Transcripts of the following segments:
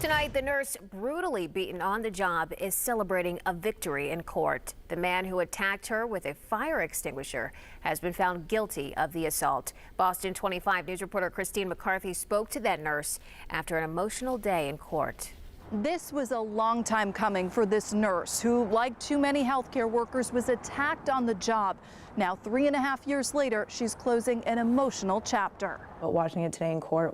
Tonight, the nurse brutally beaten on the job is celebrating a victory in court. The man who attacked her with a fire extinguisher has been found guilty of the assault. Boston 25 News reporter Christine McCarthy spoke to that nurse after an emotional day in court. This was a long time coming for this nurse who, like too many healthcare workers, was attacked on the job. Now, 3.5 years later, she's closing an emotional chapter. But watching it today in court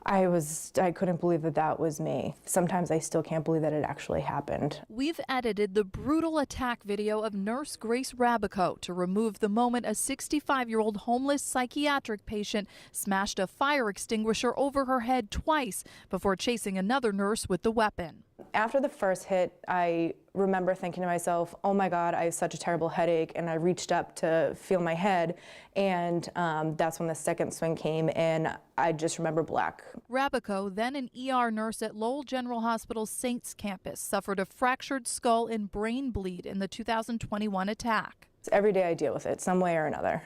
I couldn't believe that was me. Sometimes I still can't believe that it actually happened. We've edited the brutal attack video of Nurse Grace Rabico to remove the moment a 65-year-old homeless psychiatric patient smashed a fire extinguisher over her head twice before chasing another nurse with the weapon. After the first hit, I remember thinking to myself, oh my God, I have such a terrible headache, and I reached up to feel my head, and that's when the second swing came, and I just remember black. Rabico, then an ER nurse at Lowell General Hospital's Saints campus, suffered a fractured skull and brain bleed in the 2021 attack. Every day I deal with it, some way or another.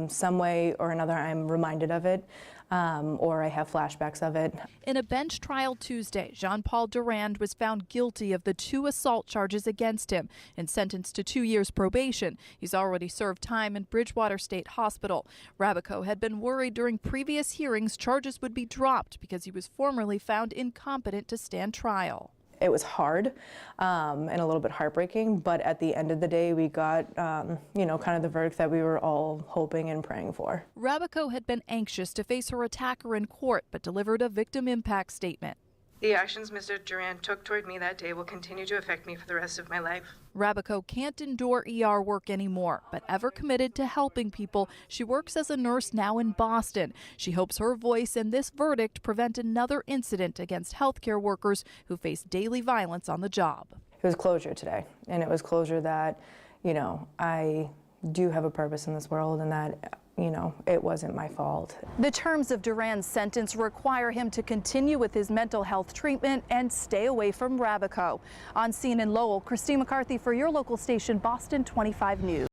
Some way or another I'm reminded of it, or I have flashbacks of it. In a bench trial Tuesday, Jean-Paul Durand was found guilty of the 2 assault charges against him and sentenced to 2 years probation. He's already served time in Bridgewater State Hospital. Rabico had been worried during previous hearings charges would be dropped because he was formerly found incompetent to stand trial. It was hard and a little bit heartbreaking, but at the end of the day, we got, kind of the verdict that we were all hoping and praying for. Rabico had been anxious to face her attacker in court, but delivered a victim impact statement. The actions Mr. Durand took toward me that day will continue to affect me for the rest of my life. Rabico can't endure ER work anymore, but ever committed to helping people, she works as a nurse now in Boston. She hopes her voice and this verdict prevent another incident against healthcare workers who face daily violence on the job. It was closure today, and it was closure that, I do have a purpose in this world, and that it wasn't my fault. The terms of Durand's sentence require him to continue with his mental health treatment and stay away from Rabico. On scene in Lowell, Christine McCarthy for your local station, Boston 25 News.